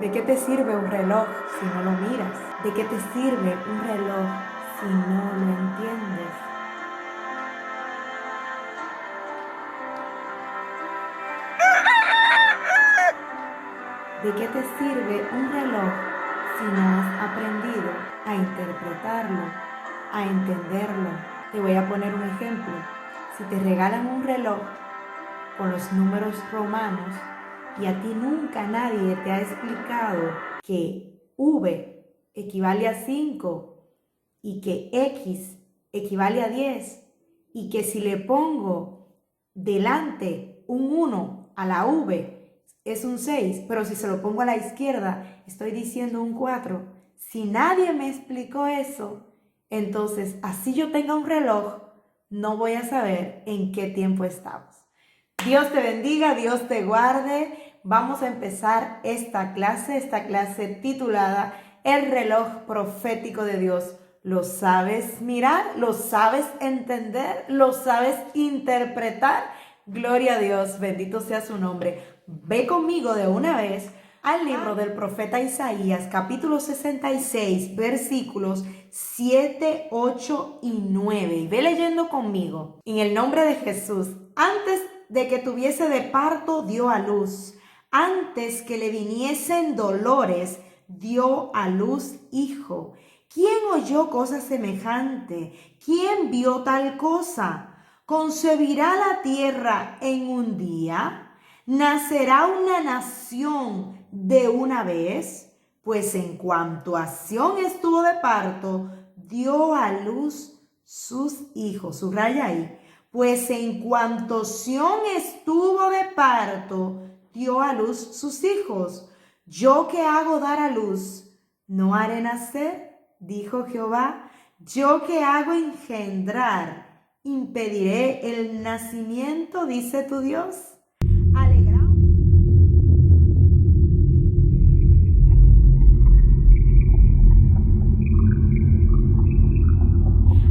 ¿De qué te sirve un reloj si no lo miras? ¿De qué te sirve un reloj si no lo entiendes? ¿De qué te sirve un reloj si no has aprendido a interpretarlo, a entenderlo? Te voy a poner un ejemplo. Si te regalan un reloj con los números romanos y a ti nunca nadie te ha explicado que V equivale a 5 y que X equivale a 10 y que si le pongo delante un 1 a la V es un 6, pero si se lo pongo a la izquierda estoy diciendo un 4. Si nadie me explicó eso, entonces así yo tenga un reloj, no voy a saber en qué tiempo estamos. Dios te bendiga, Dios te guarde. Vamos a empezar esta clase titulada El reloj profético de Dios. ¿Lo sabes mirar? ¿Lo sabes entender? ¿Lo sabes interpretar? Gloria a Dios, bendito sea su nombre. Ve conmigo de una vez al libro del profeta Isaías, capítulo 66, versículos 7, 8 y 9. Y ve leyendo conmigo. En el nombre de Jesús, antes de que tuviese de parto, dio a luz. Antes que le viniesen dolores, dio a luz hijo. ¿Quién oyó cosa semejante? ¿Quién vio tal cosa? ¿Concebirá la tierra en un día? ¿Nacerá una nación de una vez? Pues en cuanto a Sión estuvo de parto, dio a luz sus hijos. Subraya ahí. Pues en cuanto Sión estuvo de parto, dio a luz sus hijos. Yo que hago dar a luz, ¿no haré nacer? Dijo Jehová. Yo que hago engendrar, ¿impediré el nacimiento? Dice tu Dios. Alegraos.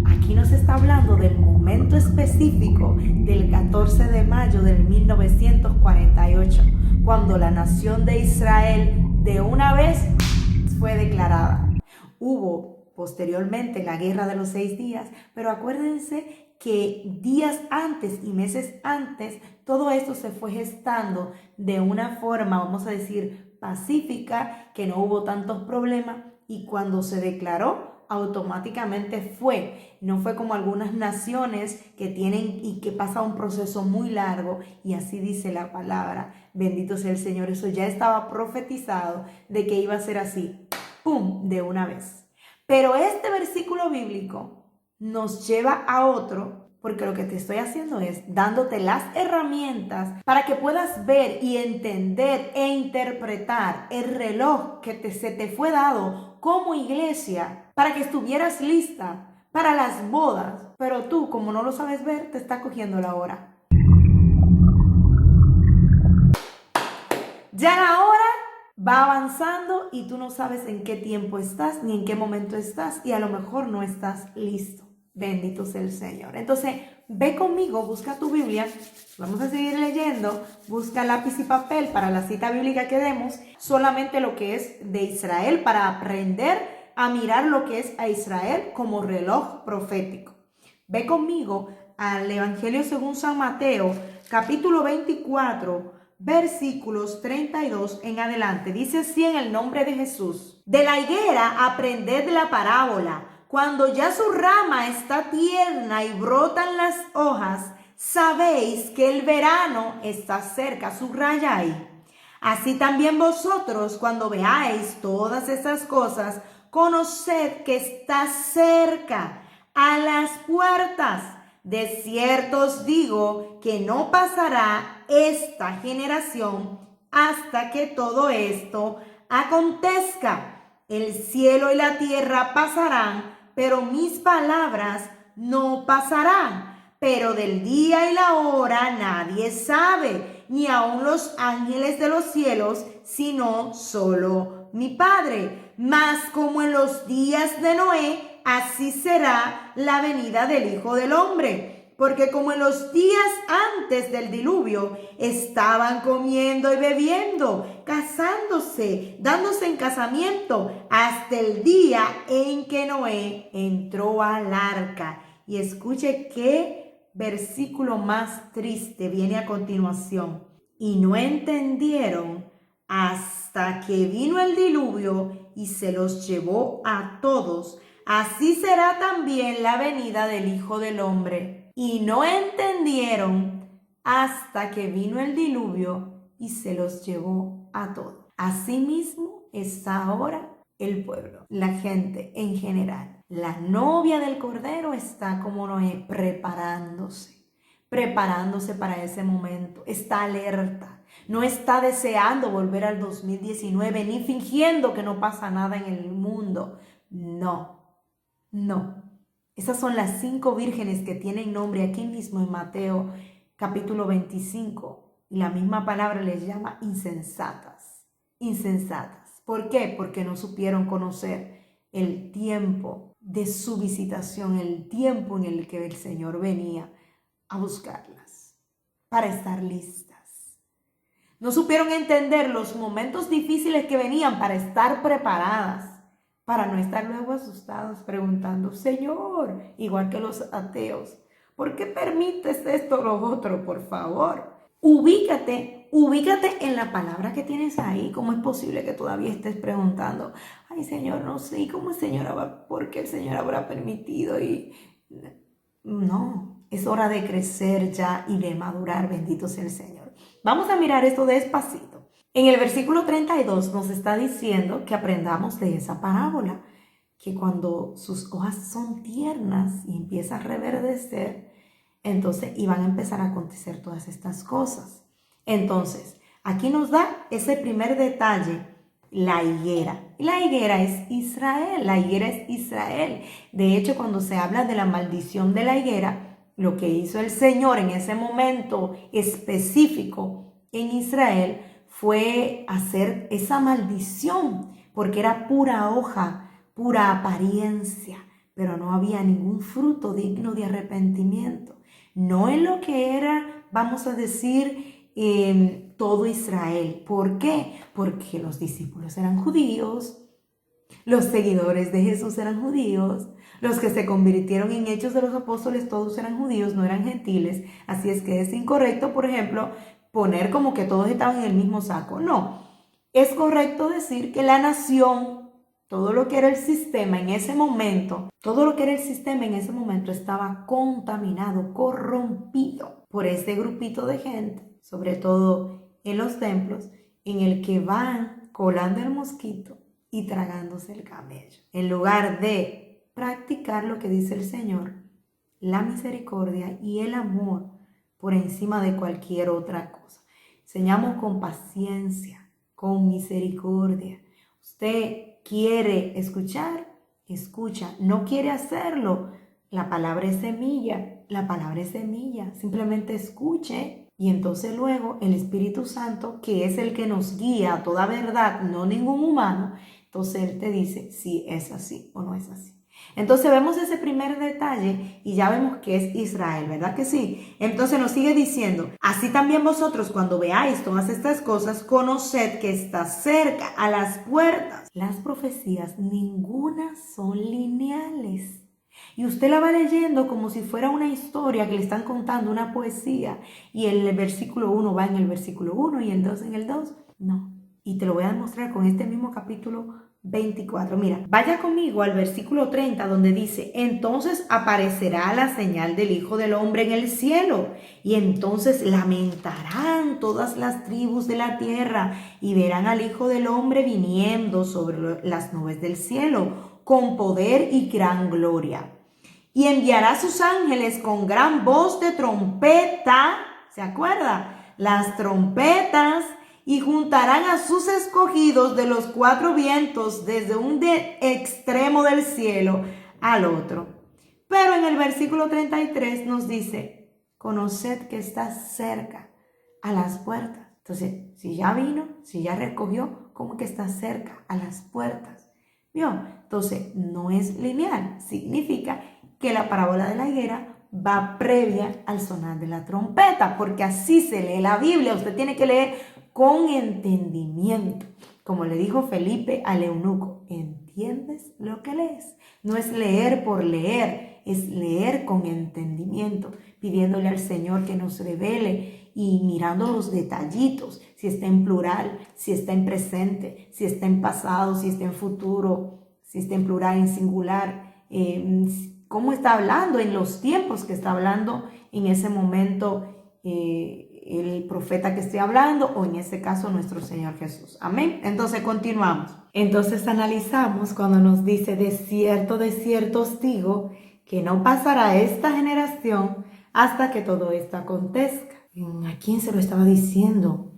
Aquí nos está hablando del momento específico del 14 de mayo del 1948, cuando la nación de Israel de una vez fue declarada. Hubo posteriormente la guerra de los 6 días, pero acuérdense que días antes y meses antes, todo esto se fue gestando de una forma, vamos a decir, pacífica, que no hubo tantos problemas, y cuando se declaró, automáticamente fue. No fue como algunas naciones que tienen y que pasa un proceso muy largo, y así dice la palabra. Bendito sea el Señor. Eso ya estaba profetizado de que iba a ser así. ¡Pum! De una vez. Pero este versículo bíblico nos lleva a otro, porque lo que te estoy haciendo es dándote las herramientas para que puedas ver y entender e interpretar el reloj que se te fue dado como iglesia para que estuvieras lista para las bodas. Pero tú, como no lo sabes ver, te está cogiendo la hora. Ya la hora va avanzando y tú no sabes en qué tiempo estás ni en qué momento estás, y a lo mejor no estás listo. Bendito sea el Señor. Entonces, ve conmigo, busca tu Biblia, vamos a seguir leyendo, busca lápiz y papel para la cita bíblica que demos, solamente lo que es de Israel, para aprender a mirar lo que es a Israel como reloj profético. Ve conmigo al Evangelio según San Mateo, capítulo 24, versículos 32 en adelante. Dice así en el nombre de Jesús. De la higuera aprended la parábola. Cuando ya su rama está tierna y brotan las hojas, sabéis que el verano está cerca. Subraya ahí. Así también vosotros, cuando veáis todas estas cosas, conoced que está cerca, a las puertas. De cierto os digo que no pasará esta generación hasta que todo esto acontezca. El cielo y la tierra pasarán, pero mis palabras no pasarán. Pero del día y la hora nadie sabe, ni aun los ángeles de los cielos, sino solo mi Padre. Mas como en los días de Noé, así será la venida del Hijo del Hombre. Porque como en los días antes del diluvio estaban comiendo y bebiendo, casándose, dándose en casamiento, hasta el día en que Noé entró al arca. Y escuche qué versículo más triste viene a continuación. Y no entendieron hasta que vino el diluvio y se los llevó a todos. Así será también la venida del Hijo del Hombre. Y no entendieron hasta que vino el diluvio y se los llevó a todos. Asimismo está ahora el pueblo, la gente en general. La novia del Cordero está como Noé preparándose para ese momento. Está alerta. No está deseando volver al 2019 ni fingiendo que no pasa nada en el mundo. No. Esas son las 5 vírgenes que tienen nombre aquí mismo en Mateo capítulo 25. Y la misma palabra les llama insensatas. ¿Por qué? Porque no supieron conocer el tiempo de su visitación, el tiempo en el que el Señor venía a buscarlas para estar listas. No supieron entender los momentos difíciles que venían para estar preparadas, para no estar luego asustados preguntando, Señor, igual que los ateos, ¿por qué permites esto o lo otro? Por favor, ubícate en la palabra que tienes ahí. ¿Cómo es posible que todavía estés preguntando, ay Señor, no sé, ¿cómo el Señor por qué el Señor habrá permitido? Y no, es hora de crecer ya y de madurar, bendito sea el Señor. Vamos a mirar esto despacito. En el versículo 32 nos está diciendo que aprendamos de esa parábola, que cuando sus hojas son tiernas y empieza a reverdecer, entonces iban a empezar a acontecer todas estas cosas. Entonces, aquí nos da ese primer detalle, la higuera. La higuera es Israel. De hecho, cuando se habla de la maldición de la higuera, lo que hizo el Señor en ese momento específico en Israel fue hacer esa maldición, porque era pura hoja, pura apariencia, pero no había ningún fruto digno de arrepentimiento. No en lo que era, vamos a decir, todo Israel. ¿Por qué? Porque los discípulos eran judíos, los seguidores de Jesús eran judíos, los que se convirtieron en Hechos de los Apóstoles, todos eran judíos, no eran gentiles. Así es que es incorrecto, por ejemplo, poner como que todos estaban en el mismo saco. No, es correcto decir que la nación, todo lo que era el sistema en ese momento, estaba contaminado, corrompido por ese grupito de gente, sobre todo en los templos, en el que van colando el mosquito y tragándose el camello. En lugar de practicar lo que dice el Señor, la misericordia y el amor por encima de cualquier otra cosa. Enseñamos con paciencia, con misericordia. Usted quiere escuchar, escucha. No quiere hacerlo, la palabra es semilla. Simplemente escuche y entonces luego el Espíritu Santo, que es el que nos guía a toda verdad, no ningún humano, entonces Él te dice si es así o no es así. Entonces vemos ese primer detalle y ya vemos que es Israel, ¿verdad que sí? Entonces nos sigue diciendo, así también vosotros cuando veáis todas estas cosas, conoced que está cerca, a las puertas. Las profecías, ninguna son lineales. Y usted la va leyendo como si fuera una historia que le están contando, una poesía. Y el versículo 1 va en el versículo 1 y el 2 en el 2. No. Y te lo voy a demostrar con este mismo capítulo 24. Mira, vaya conmigo al versículo 30 donde dice, entonces aparecerá la señal del Hijo del Hombre en el cielo y entonces lamentarán todas las tribus de la tierra y verán al Hijo del Hombre viniendo sobre las nubes del cielo con poder y gran gloria. Y enviará a sus ángeles con gran voz de trompeta, ¿se acuerda? Las trompetas. Y juntarán a sus escogidos de los 4 vientos desde un extremo del cielo al otro. Pero en el versículo 33 nos dice, conoced que está cerca, a las puertas. Entonces, si ya vino, si ya recogió, ¿cómo que está cerca, a las puertas? ¿Vio? Entonces, no es lineal. Significa que la parábola de la higuera va previa al sonar de la trompeta, porque así se lee la Biblia. Usted tiene que leer con entendimiento. Como le dijo Felipe al eunuco, ¿entiendes lo que lees? No es leer por leer, es leer con entendimiento, pidiéndole al Señor que nos revele y mirando los detallitos, si está en plural, si está en presente, si está en pasado, si está en futuro, si está en plural, en singular, cómo está hablando en los tiempos que está hablando en ese momento el profeta que esté hablando, o en este caso nuestro Señor Jesús. Amén. Entonces continuamos. Entonces analizamos cuando nos dice: de cierto os digo que no pasará esta generación hasta que todo esto acontezca. ¿A quién se lo estaba diciendo?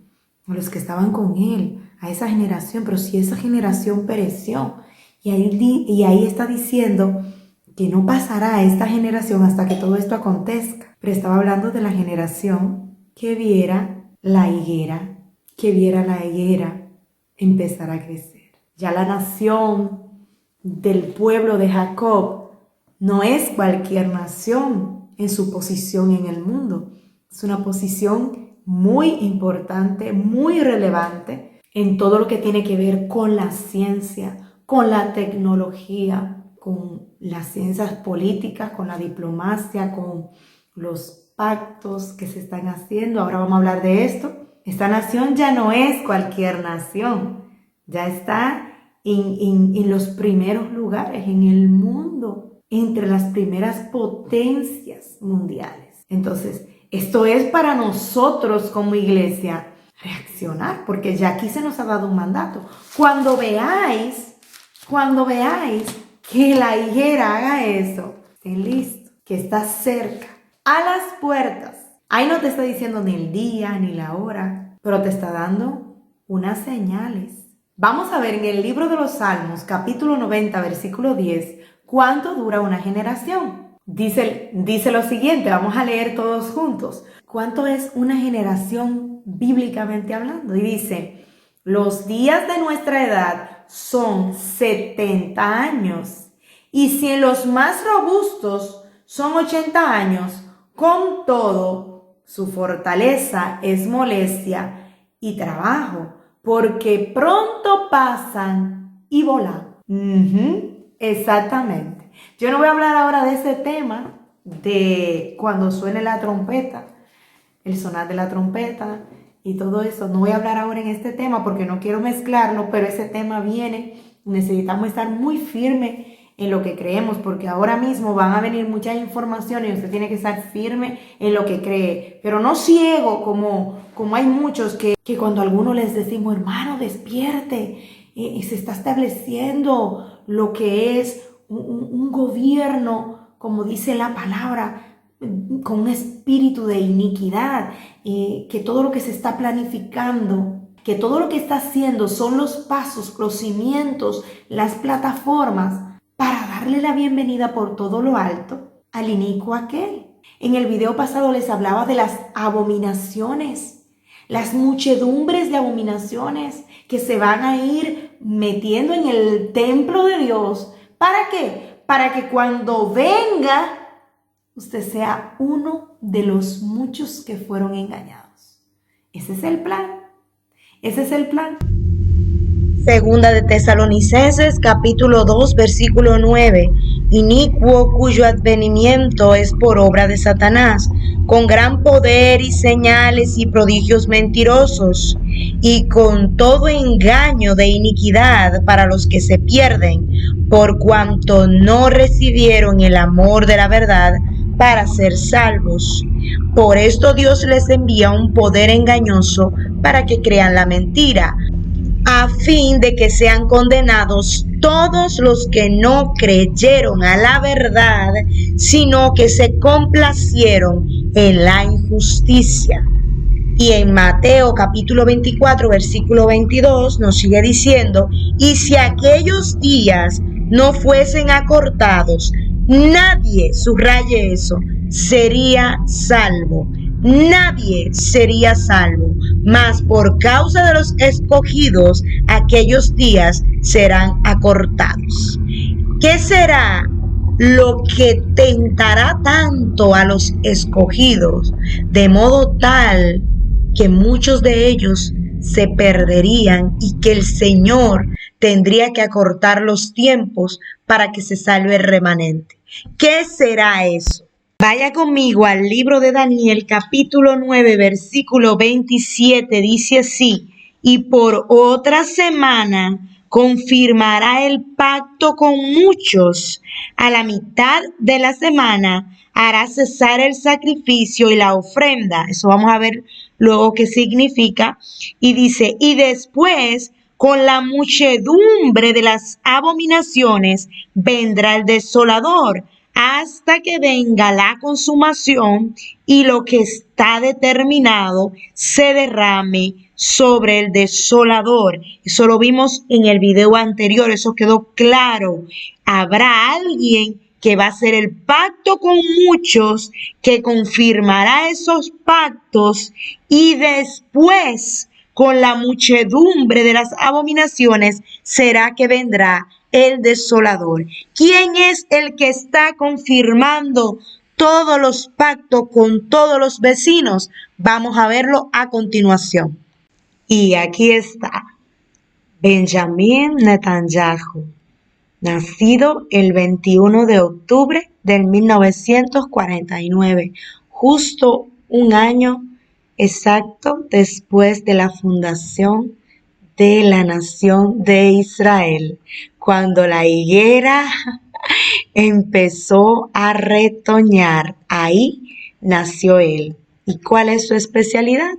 A los que estaban con él, a esa generación. Pero si esa generación pereció, y ahí está diciendo que no pasará esta generación hasta que todo esto acontezca. Pero estaba hablando de la generación que viera la higuera empezar a crecer. Ya la nación del pueblo de Jacob no es cualquier nación en su posición en el mundo. Es una posición muy importante, muy relevante en todo lo que tiene que ver con la ciencia, con la tecnología, con las ciencias políticas, con la diplomacia, con los pactos que se están haciendo. Ahora vamos a hablar de esto. Esta nación ya no es cualquier nación, ya está en los primeros lugares en el mundo, entre las primeras potencias mundiales. Entonces, esto es para nosotros como iglesia reaccionar, porque ya aquí se nos ha dado un mandato. Cuando veáis que la higuera haga eso, estén listos, que está cerca, a las puertas. Ahí no te está diciendo ni el día ni la hora, pero te está dando unas señales. Vamos a ver en el libro de los Salmos, capítulo 90, versículo 10, ¿cuánto dura una generación? Dice lo siguiente, vamos a leer todos juntos. ¿Cuánto es una generación bíblicamente hablando? Y dice: los días de nuestra edad son 70 años, y si en los más robustos son 80 años, con todo, su fortaleza es molestia y trabajo, porque pronto pasan y volan. Exactamente. Yo no voy a hablar ahora de ese tema, de cuando suene la trompeta, el sonar de la trompeta y todo eso. No voy a hablar ahora en este tema porque no quiero mezclarlo, pero ese tema viene. Necesitamos estar muy firmes en lo que creemos, porque ahora mismo van a venir muchas informaciones y usted tiene que estar firme en lo que cree, pero no ciego como hay muchos que cuando a algunos les decimos: hermano, despierte, se está estableciendo lo que es un gobierno, como dice la palabra, con un espíritu de iniquidad, que todo lo que se está planificando, que todo lo que está haciendo son los pasos, los cimientos, las plataformas para darle la bienvenida por todo lo alto al inicuo aquel. En el video pasado les hablaba de las abominaciones, las muchedumbres de abominaciones que se van a ir metiendo en el templo de Dios. ¿Para qué? Para que cuando venga, usted sea uno de los muchos que fueron engañados. Ese es el plan. Ese es el plan. Segunda de Tesalonicenses, capítulo 2, versículo 9. Inicuo cuyo advenimiento es por obra de Satanás, con gran poder y señales y prodigios mentirosos, y con todo engaño de iniquidad para los que se pierden, por cuanto no recibieron el amor de la verdad para ser salvos. Por esto Dios les envía un poder engañoso para que crean la mentira, a fin de que sean condenados todos los que no creyeron a la verdad, sino que se complacieron en la injusticia. Y en Mateo capítulo 24, versículo 22 nos sigue diciendo: y si aquellos días no fuesen acortados, nadie, subraye eso, sería salvo. Nadie sería salvo, mas por causa de los escogidos, aquellos días serán acortados. ¿Qué será lo que tentará tanto a los escogidos, de modo tal que muchos de ellos se perderían y que el Señor tendría que acortar los tiempos para que se salve el remanente. ¿Qué será eso? Vaya conmigo al libro de Daniel, capítulo 9, versículo 27, dice así: y por otra semana confirmará el pacto con muchos. A la mitad de la semana hará cesar el sacrificio y la ofrenda. Eso vamos a ver luego qué significa. Y dice, y después con la muchedumbre de las abominaciones vendrá el desolador, hasta que venga la consumación y lo que está determinado se derrame sobre el desolador. Eso lo vimos en el video anterior, eso quedó claro. Habrá alguien que va a hacer el pacto con muchos, que confirmará esos pactos y después con la muchedumbre de las abominaciones será que vendrá el desolador. ¿Quién es el que está confirmando todos los pactos con todos los vecinos? Vamos a verlo a continuación. Y aquí está Benjamín Netanyahu, nacido el 21 de octubre del 1949, justo un año exacto después de la fundación de la nación de Israel, cuando la higuera empezó a retoñar. Ahí nació él. ¿Y cuál es su especialidad?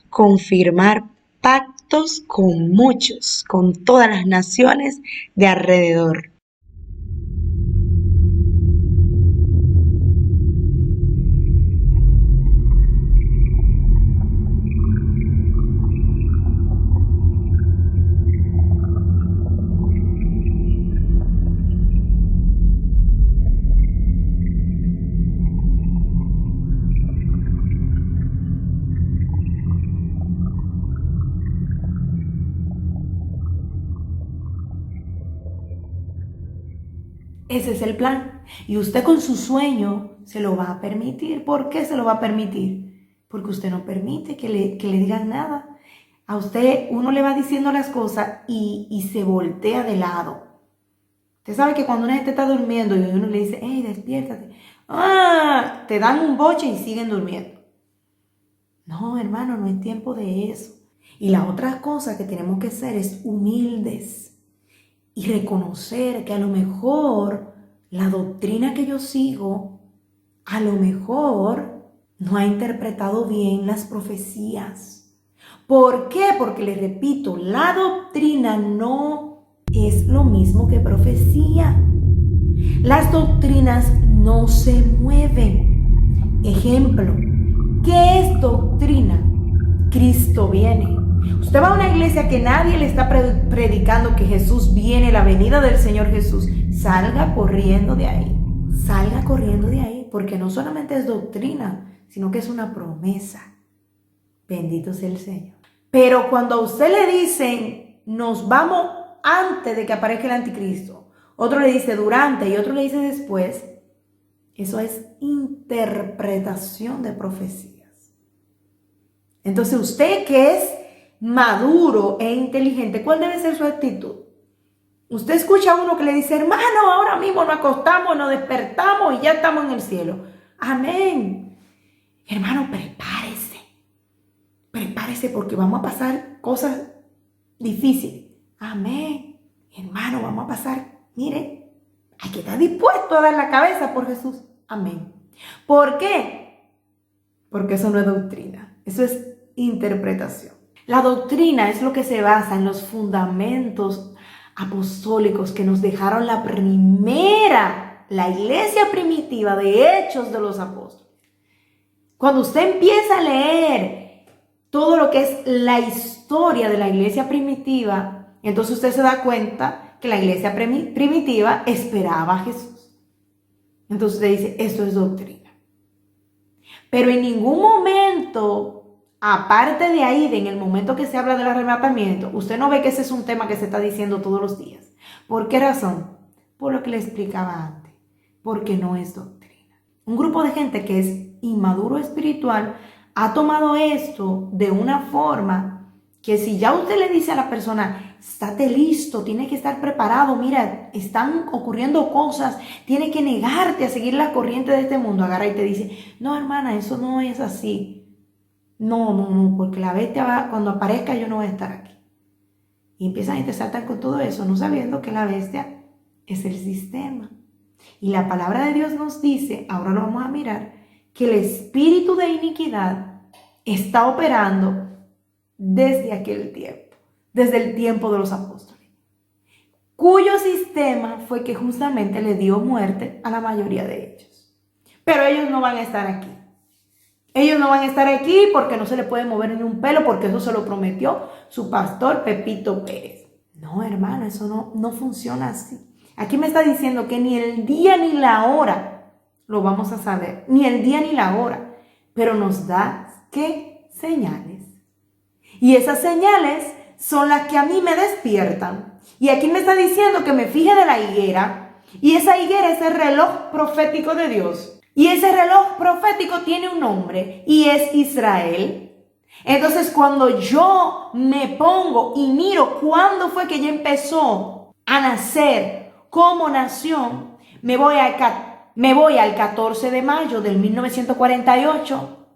Confirmar pactos con muchos, con todas las naciones de alrededor. Ese es el plan. Y usted con su sueño se lo va a permitir. ¿Por qué se lo va a permitir? Porque usted no permite que le digan nada. A usted uno le va diciendo las cosas y se voltea de lado. Usted sabe que cuando una gente está durmiendo y uno le dice, hey, despiértate. Te dan un boche y siguen durmiendo. No, hermano, no es tiempo de eso. Y la otra cosa que tenemos que hacer es humildes y reconocer que a lo mejor la doctrina que yo sigo, a lo mejor no ha interpretado bien las profecías. ¿Por qué? Porque les repito, la doctrina no es lo mismo que profecía. Las doctrinas no se mueven. Ejemplo, ¿qué es doctrina? Cristo viene. Usted va a una iglesia que nadie le está predicando que Jesús viene, la venida del Señor Jesús. Salga corriendo de ahí. Salga corriendo de ahí, porque no solamente es doctrina, sino que es una promesa. Bendito sea el Señor. Pero cuando a usted le dicen, nos vamos antes de que aparezca el anticristo, otro le dice durante y otro le dice después, eso es interpretación de profecías. Entonces usted que es maduro e inteligente, ¿cuál debe ser su actitud? Usted escucha a uno que le dice, hermano, ahora mismo nos acostamos, nos despertamos y ya estamos en el cielo. Amén. Hermano, prepárese porque vamos a pasar cosas difíciles. Amén. Hermano, vamos a pasar, mire, hay que estar dispuesto a dar la cabeza por Jesús. Amén. ¿Por qué? Porque eso no es doctrina, eso es interpretación. La doctrina es lo que se basa en los fundamentos apostólicos que nos dejaron la iglesia primitiva de Hechos de los Apóstoles. Cuando usted empieza a leer todo lo que es la historia de la iglesia primitiva, entonces usted se da cuenta que la iglesia primitiva esperaba a Jesús. Entonces usted dice, esto es doctrina. Pero en ningún momento, aparte de ahí, en el momento que se habla del arrebatamiento, usted no ve que ese es un tema que se está diciendo todos los días. ¿Por qué razón? Por lo que le explicaba antes. Porque no es doctrina. Un grupo de gente que es inmaduro espiritual ha tomado esto de una forma que si ya usted le dice a la persona, estate listo, tienes que estar preparado, mira, están ocurriendo cosas, tienes que negarte a seguir la corriente de este mundo, agarra y te dice, no hermana, eso no es así. No, porque la bestia va, cuando aparezca yo no voy a estar aquí. Y empiezan y te saltan con todo eso, no sabiendo que la bestia es el sistema. Y la palabra de Dios nos dice, ahora lo vamos a mirar, que el espíritu de iniquidad está operando desde aquel tiempo, desde el tiempo de los apóstoles, cuyo sistema fue que justamente le dio muerte a la mayoría de ellos. Pero ellos no van a estar aquí. Ellos no van a estar aquí porque no se le puede mover ni un pelo, porque eso se lo prometió su pastor Pepito Pérez. No, hermano, eso no funciona así. Aquí me está diciendo que ni el día ni la hora lo vamos a saber, ni el día ni la hora, pero nos da, ¿qué? Señales. Y esas señales son las que a mí me despiertan. Y aquí me está diciendo que me fije de la higuera. Y esa higuera es el reloj profético de Dios. Y ese reloj profético tiene un nombre y es Israel. Entonces cuando yo me pongo y miro cuándo fue que ella empezó a nacer como nación, me voy al 14 de mayo del 1948.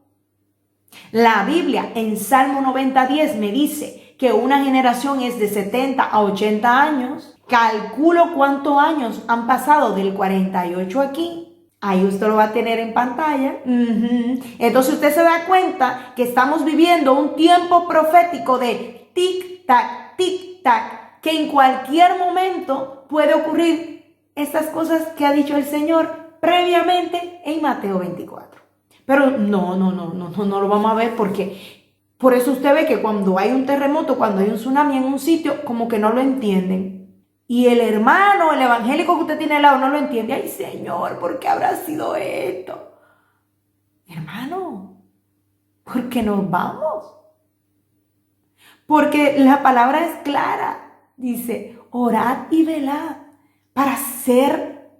La Biblia en Salmo 90:10 me dice que una generación es de 70 a 80 años. Calculo cuántos años han pasado del 48 aquí. Ahí usted lo va a tener en pantalla. Entonces usted se da cuenta que estamos viviendo un tiempo profético de tic-tac, tic-tac, que en cualquier momento puede ocurrir estas cosas que ha dicho el Señor previamente en Mateo 24. Pero no lo vamos a ver porque por eso usted ve que cuando hay un terremoto, cuando hay un tsunami en un sitio, como que no lo entienden. Y el hermano, el evangélico que usted tiene al lado no lo entiende. Ay, Señor, ¿por qué habrá sido esto? Hermano, ¿por qué nos vamos? Porque la palabra es clara. Dice, orad y velad para ser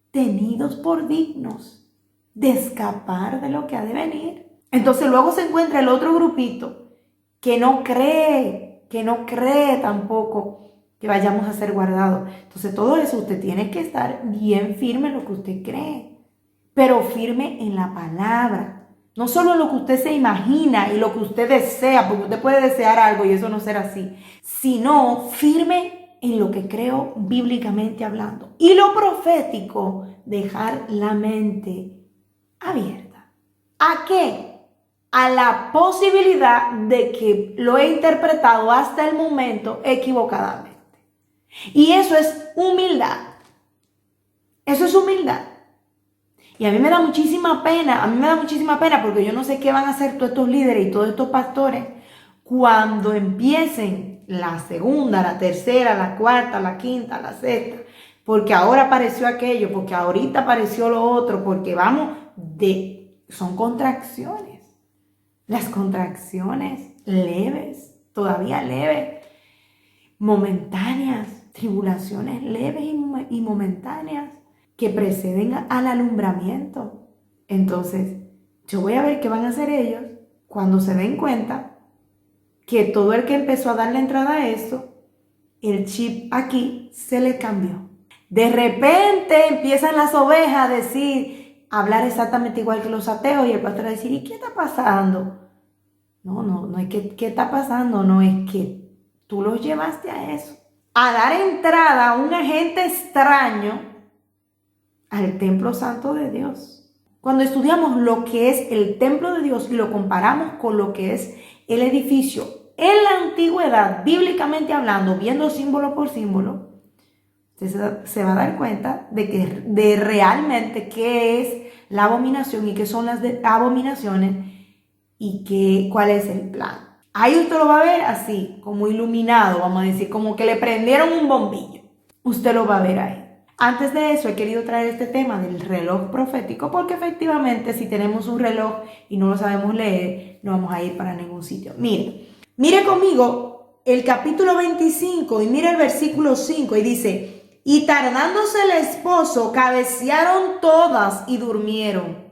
tenidos por dignos de escapar de lo que ha de venir. Entonces luego se encuentra el otro grupito que no cree tampoco que vayamos a ser guardados. Entonces todo eso usted tiene que estar bien firme en lo que usted cree, pero firme en la palabra. No solo en lo que usted se imagina y lo que usted desea, porque usted puede desear algo y eso no será así, sino firme en lo que creo bíblicamente hablando. Y lo profético, dejar la mente abierta. ¿A qué? A la posibilidad de que lo he interpretado hasta el momento equivocadamente. Y eso es humildad. Eso es humildad. Y a mí me da muchísima pena porque yo no sé qué van a hacer todos estos líderes y todos estos pastores cuando empiecen la segunda, la tercera, la cuarta, la quinta, la sexta, porque ahora apareció aquello, porque ahorita apareció lo otro, porque son contracciones. Las contracciones leves, todavía leves, momentáneas, tribulaciones leves y momentáneas que preceden al alumbramiento. Entonces, yo voy a ver qué van a hacer ellos cuando se den cuenta que todo el que empezó a darle entrada a esto, el chip aquí se le cambió. De repente empiezan las ovejas a hablar exactamente igual que los ateos y el pastor a decir, ¿y qué está pasando? No es que ¿qué está pasando? No es que tú los llevaste a eso. A dar entrada a un agente extraño al templo santo de Dios. Cuando estudiamos lo que es el templo de Dios y lo comparamos con lo que es el edificio en la antigüedad, bíblicamente hablando, viendo símbolo por símbolo, usted se va a dar cuenta de realmente qué es la abominación y qué son las abominaciones y cuál es el plan. Ahí usted lo va a ver así, como iluminado, vamos a decir, como que le prendieron un bombillo. Usted lo va a ver ahí. Antes de eso he querido traer este tema del reloj profético porque efectivamente si tenemos un reloj y no lo sabemos leer, no vamos a ir para ningún sitio. Mire conmigo el capítulo 25 y mire el versículo 5 y dice, y tardándose el esposo, cabecearon todas y durmieron.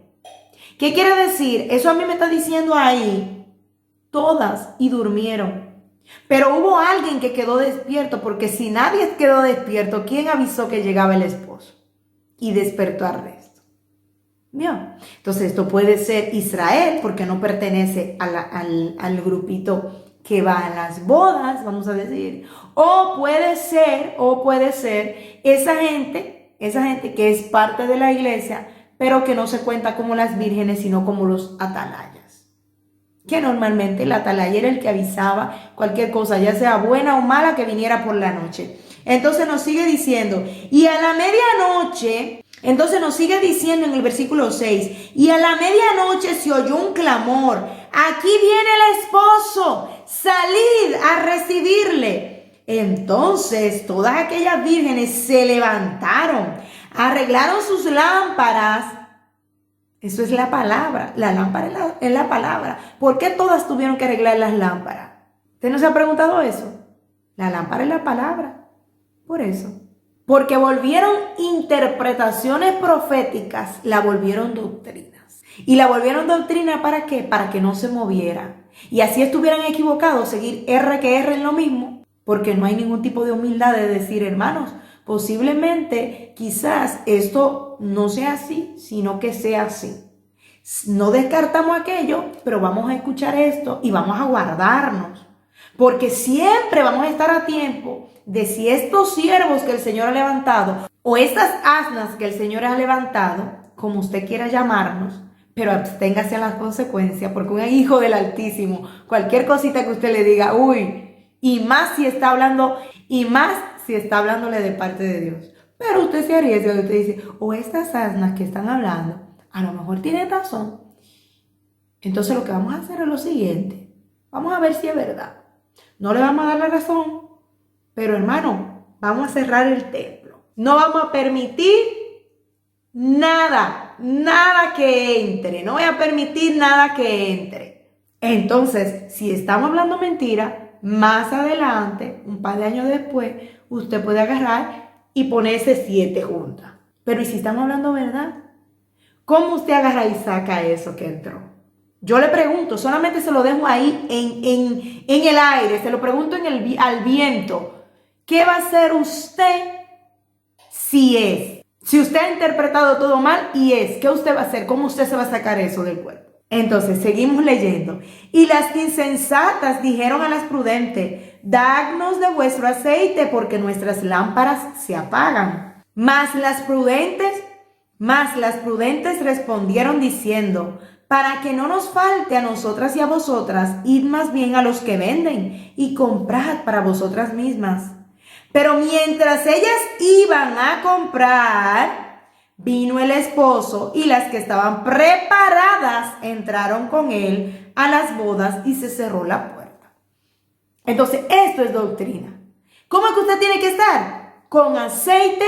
¿Qué quiere decir? Eso a mí me está diciendo ahí, todas y durmieron. Pero hubo alguien que quedó despierto, porque si nadie quedó despierto, ¿quién avisó que llegaba el esposo? Y despertó al resto. ¿Vio? Entonces esto puede ser Israel, porque no pertenece al grupito que va a las bodas, vamos a decir. O puede ser esa gente que es parte de la iglesia, pero que no se cuenta como las vírgenes, sino como los atalayas. Que normalmente el atalaya era el que avisaba cualquier cosa, ya sea buena o mala, que viniera por la noche. Entonces nos sigue diciendo, y a la medianoche... Entonces nos sigue diciendo en el versículo 6, y a la medianoche se oyó un clamor, aquí viene el esposo, salid a recibirle. Entonces todas aquellas vírgenes se levantaron, arreglaron sus lámparas. Eso es la palabra, la lámpara es la palabra. ¿Por qué todas tuvieron que arreglar las lámparas? ¿Usted no se ha preguntado eso? La lámpara es la palabra, por eso. Porque volvieron interpretaciones proféticas, la volvieron doctrinas. ¿Y la volvieron doctrina para qué? Para que no se moviera. Y así estuvieran equivocados, seguir R que R en lo mismo, porque no hay ningún tipo de humildad de decir, hermanos, posiblemente quizás esto no sea así, sino que sea así. No descartamos aquello, pero vamos a escuchar esto y vamos a guardarnos. Porque siempre vamos a estar a tiempo de si estos siervos que el Señor ha levantado o estas asnas que el Señor ha levantado, como usted quiera llamarnos, pero absténgase a las consecuencias, porque un hijo del Altísimo, cualquier cosita que usted le diga, uy, y más si está hablando, hablándole de parte de Dios. Pero usted se arriesga y usted dice, o estas asnas que están hablando, a lo mejor tienen razón. Entonces lo que vamos a hacer es lo siguiente, vamos a ver si es verdad. No le vamos a dar la razón, pero hermano, vamos a cerrar el templo. No vamos a permitir nada que entre. No voy a permitir nada que entre. Entonces, si estamos hablando mentira, más adelante, un par de años después, usted puede agarrar y ponerse 7 juntas. Pero ¿y si estamos hablando verdad? ¿Cómo usted agarra y saca eso que entró? Yo le pregunto, solamente se lo dejo ahí en el aire, se lo pregunto al viento. ¿Qué va a hacer usted si usted ha interpretado todo mal y qué usted va a hacer? ¿Cómo usted se va a sacar eso del cuerpo? Entonces, seguimos leyendo. Y las insensatas dijeron a las prudentes, dadnos de vuestro aceite porque nuestras lámparas se apagan. Mas las prudentes respondieron diciendo, para que no nos falte a nosotras y a vosotras, id más bien a los que venden y comprad para vosotras mismas. Pero mientras ellas iban a comprar, vino el esposo y las que estaban preparadas entraron con él a las bodas y se cerró la puerta. Entonces, esto es doctrina. ¿Cómo es que usted tiene que estar? Con aceite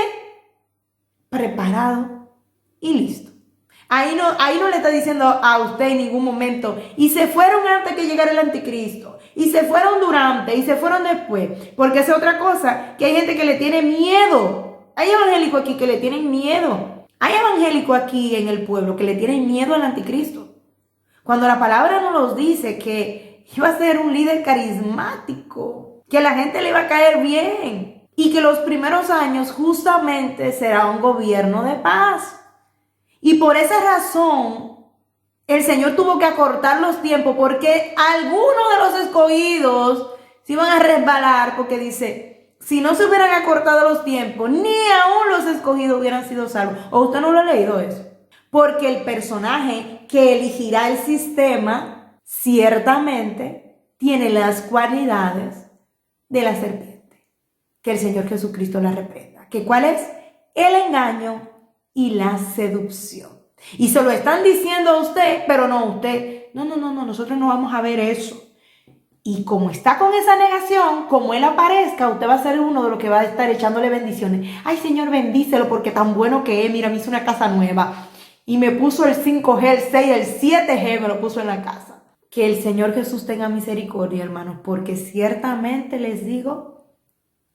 preparado y listo. Ahí no le está diciendo a usted en ningún momento, y se fueron antes que llegara el anticristo, y se fueron durante, y se fueron después, porque es otra cosa, que hay gente que le tiene miedo. Hay evangélicos aquí que le tienen miedo. Hay evangélicos aquí en el pueblo que le tienen miedo al anticristo. Cuando la palabra nos dice que iba a ser un líder carismático, que la gente le iba a caer bien, y que los primeros años justamente será un gobierno de paz. Y por esa razón, el Señor tuvo que acortar los tiempos, porque algunos de los escogidos se iban a resbalar, porque dice, si no se hubieran acortado los tiempos, ni aún los escogidos hubieran sido salvos. ¿O usted no lo ha leído eso? Porque el personaje que elegirá el sistema, ciertamente, tiene las cualidades de la serpiente. Que el Señor Jesucristo la reprenda. ¿Que cuál es? El engaño y la seducción. Y se lo están diciendo a usted, pero no, usted, no, nosotros no vamos a ver eso. Y como está con esa negación, como él aparezca, usted va a ser uno de los que va a estar echándole bendiciones. Ay, Señor, bendícelo porque tan bueno que es. Mira, me hizo una casa nueva y me puso el 5G, el 6, el 7G, me lo puso en la casa. Que el Señor Jesús tenga misericordia, hermanos, porque ciertamente les digo,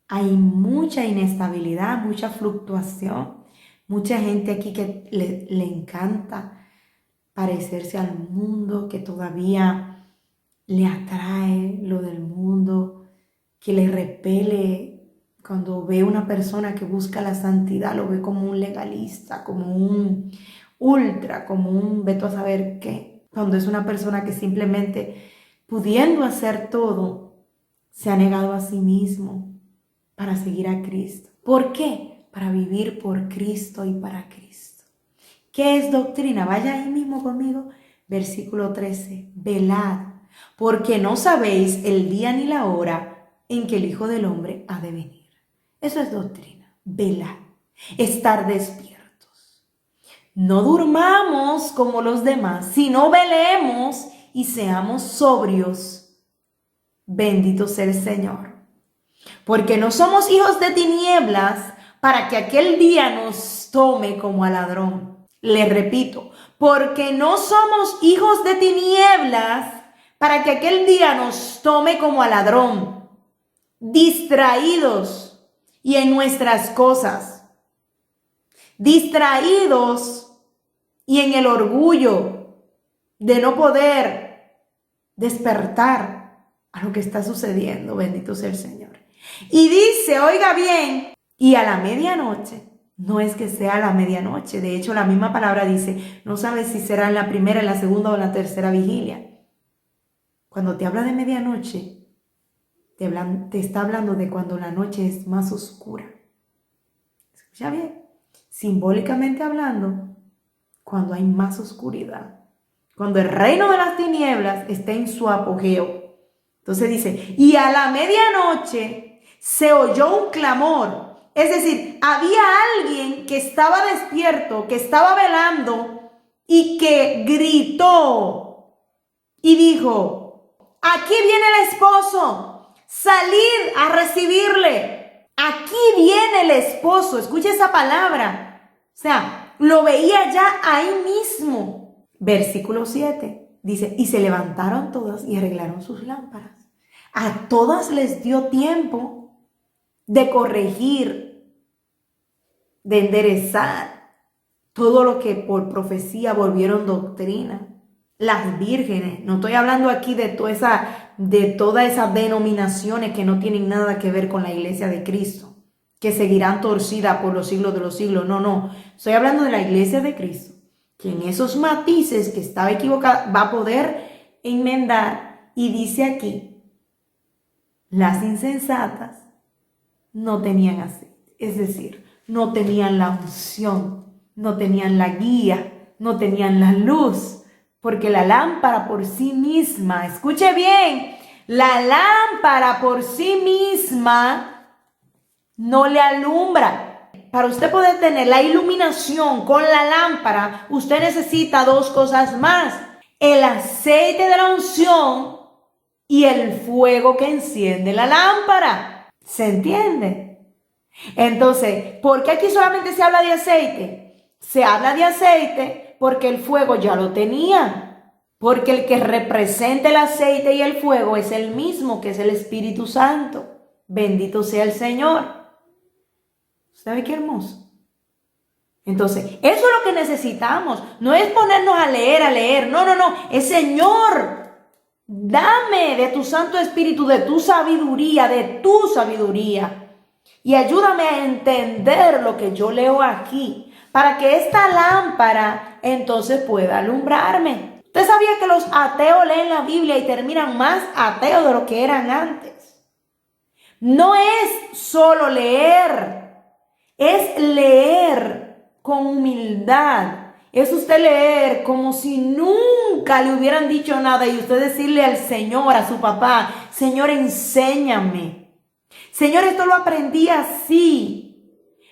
hay mucha inestabilidad, mucha fluctuación. Mucha gente aquí que le encanta parecerse al mundo, que todavía le atrae lo del mundo, que le repele cuando ve una persona que busca la santidad, lo ve como un legalista, como un ultra, como un veto a saber qué. Cuando es una persona que simplemente, pudiendo hacer todo, se ha negado a sí mismo para seguir a Cristo. ¿Por qué? Para vivir por Cristo y para Cristo. ¿Qué es doctrina? Vaya ahí mismo conmigo. Versículo 13. Velad, porque no sabéis el día ni la hora en que el Hijo del Hombre ha de venir. Eso es doctrina. Velad. Estar despiertos. No durmamos como los demás, sino velemos y seamos sobrios. Bendito sea el Señor. Porque no somos hijos de tinieblas para que aquel día nos tome como a ladrón. Le repito, porque no somos hijos de tinieblas para que aquel día nos tome como a ladrón, distraídos y en nuestras cosas, distraídos y en el orgullo de no poder despertar a lo que está sucediendo. Bendito sea el Señor. Y dice, oiga bien, y a la medianoche. No es que sea la medianoche, de hecho la misma palabra dice, no sabes si será en la primera, en la segunda o en la tercera vigilia. Cuando te habla de medianoche, te está hablando de cuando la noche es más oscura. ¿Escucha bien? Simbólicamente hablando, cuando hay más oscuridad, cuando el reino de las tinieblas está en su apogeo. Entonces dice, y a la medianoche se oyó un clamor. Es decir, había alguien que estaba despierto, que estaba velando y que gritó y dijo, aquí viene el esposo, salid a recibirle. Aquí viene el esposo, escucha esa palabra. O sea, lo veía ya ahí mismo. Versículo 7 dice, y se levantaron todas y arreglaron sus lámparas. A todas les dio tiempo de corregir, de enderezar todo lo que por profecía volvieron doctrina. Las vírgenes, no estoy hablando aquí de todas esas denominaciones que no tienen nada que ver con la iglesia de Cristo, que seguirán torcidas por los siglos de los siglos. No, estoy hablando de la iglesia de Cristo, que en esos matices que estaba equivocada va a poder enmendar. Y dice aquí, las insensatas no tenían aceite, es decir, no tenían la unción, no tenían la guía, no tenían la luz, porque la lámpara por sí misma, escuche bien, la lámpara por sí misma no le alumbra. Para usted poder tener la iluminación con la lámpara, usted necesita dos cosas más: el aceite de la unción y el fuego que enciende la lámpara. ¿Se entiende? Entonces, ¿por qué aquí solamente se habla de aceite? Se habla de aceite porque el fuego ya lo tenía. Porque el que representa el aceite y el fuego es el mismo, que es el Espíritu Santo. Bendito sea el Señor. ¿Usted ve qué hermoso? Entonces, eso es lo que necesitamos. No es ponernos a leer. No. Es Señor, dame de tu Santo Espíritu, de tu sabiduría, y ayúdame a entender lo que yo leo aquí, para que esta lámpara entonces pueda alumbrarme. ¿Usted sabía que los ateos leen la Biblia y terminan más ateos de lo que eran antes? No es solo leer, es leer con humildad. Es usted leer como si nunca le hubieran dicho nada y usted decirle al Señor, a su papá, Señor, enséñame. Señor, esto lo aprendí así,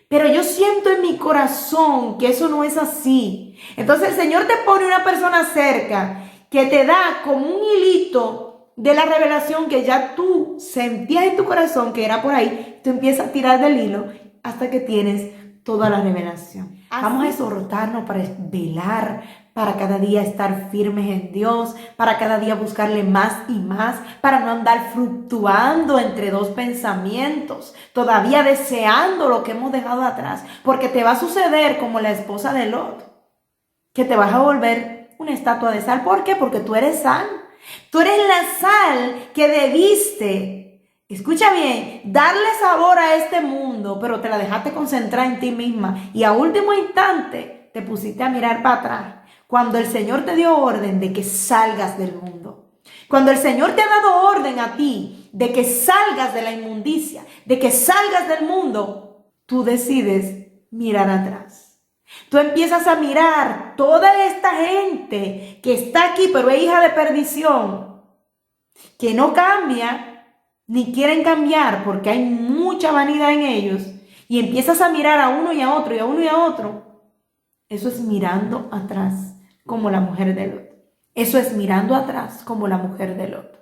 pero yo siento en mi corazón que eso no es así. Entonces el Señor te pone una persona cerca que te da como un hilito de la revelación que ya tú sentías en tu corazón que era por ahí. Tú empiezas a tirar del hilo hasta que tienes toda la revelación. Vamos a exhortarnos para velar, para cada día estar firmes en Dios, para cada día buscarle más y más, para no andar fluctuando entre dos pensamientos, todavía deseando lo que hemos dejado atrás, porque te va a suceder como la esposa de Lot, que te vas a volver una estatua de sal. ¿Por qué? Porque tú eres sal. Tú eres la sal que debiste, escucha bien, darle sabor a este mundo, pero te la dejaste concentrar en ti misma y a último instante te pusiste a mirar para atrás. Cuando el Señor te dio orden de que salgas del mundo, cuando el Señor te ha dado orden a ti de que salgas de la inmundicia, de que salgas del mundo, tú decides mirar atrás. Tú empiezas a mirar toda esta gente que está aquí, pero es hija de perdición, que no cambia, ni quieren cambiar porque hay mucha vanidad en ellos, y empiezas a mirar a uno y a otro y a uno y a otro. Eso es mirando atrás, como la mujer de Lot. Eso es mirando atrás, como la mujer de Lot.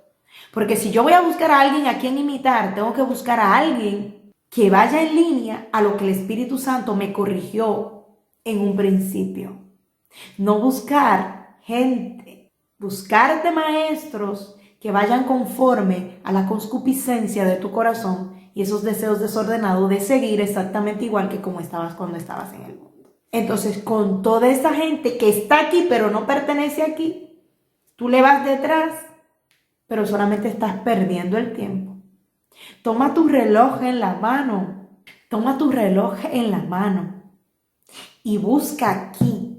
Porque si yo voy a buscar a alguien a quien imitar, tengo que buscar a alguien que vaya en línea a lo que el Espíritu Santo me corrigió en un principio. No buscar gente, buscarte maestros que vayan conforme a la concupiscencia de tu corazón y esos deseos desordenados de seguir exactamente igual que como estabas cuando estabas en el mundo. Entonces, con toda esa gente que está aquí pero no pertenece aquí, tú le vas detrás, pero solamente estás perdiendo el tiempo. Toma tu reloj en la mano, toma tu reloj en la mano y busca aquí,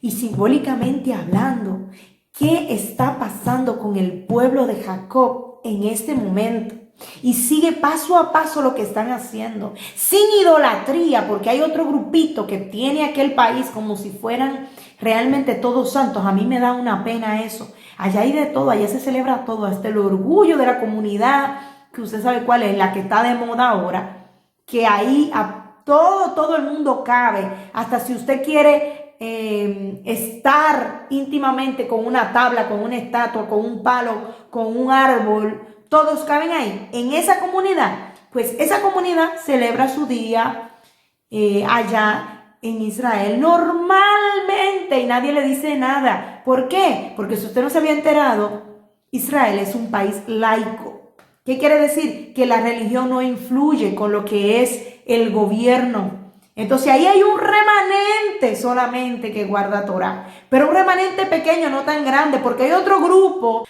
y simbólicamente hablando, ¿qué está pasando con el pueblo de Jacob en este momento? Y sigue paso a paso lo que están haciendo, sin idolatría, porque hay otro grupito que tiene aquel país como si fueran realmente todos santos. A mí me da una pena eso. Allá hay de todo, allá se celebra todo, hasta el orgullo de la comunidad, que usted sabe cuál es, la que está de moda ahora, que ahí todo el mundo cabe, hasta si usted quiere estar íntimamente con una tabla, con una estatua, con un palo, con un árbol, todos caben ahí, en esa comunidad. Pues esa comunidad celebra su día allá en Israel normalmente y nadie le dice nada. ¿Por qué? Porque si usted no se había enterado, Israel es un país laico. ¿Qué quiere decir? Que la religión no influye con lo que es el gobierno. Entonces ahí hay un remanente solamente que guarda Torah, pero un remanente pequeño, no tan grande, porque hay otro grupo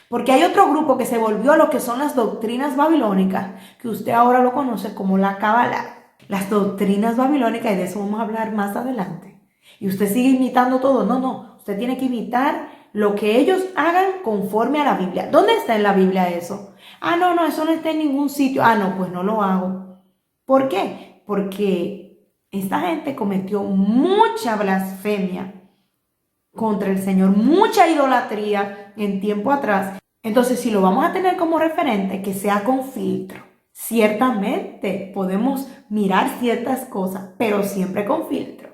que se volvió a lo que son las doctrinas babilónicas, que usted ahora lo conoce como la Cábala. Las doctrinas babilónicas, y de eso vamos a hablar más adelante. Y usted sigue imitando todo. No, usted tiene que imitar lo que ellos hagan conforme a la Biblia. ¿Dónde está en la Biblia eso? No, eso no está en ningún sitio. No, pues no lo hago. ¿Por qué? Porque esta gente cometió mucha blasfemia contra el Señor, mucha idolatría en tiempo atrás. Entonces, si lo vamos a tener como referente, que sea con filtro. Ciertamente podemos mirar ciertas cosas, pero siempre con filtro.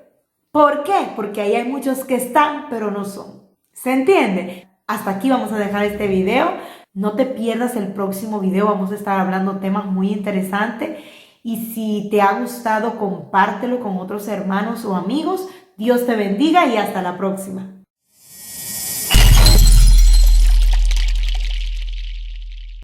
¿Por qué? Porque ahí hay muchos que están, pero no son. ¿Se entiende? Hasta aquí vamos a dejar este video. No te pierdas el próximo video. Vamos a estar hablando temas muy interesantes. Y si te ha gustado, compártelo con otros hermanos o amigos. Dios te bendiga y hasta la próxima.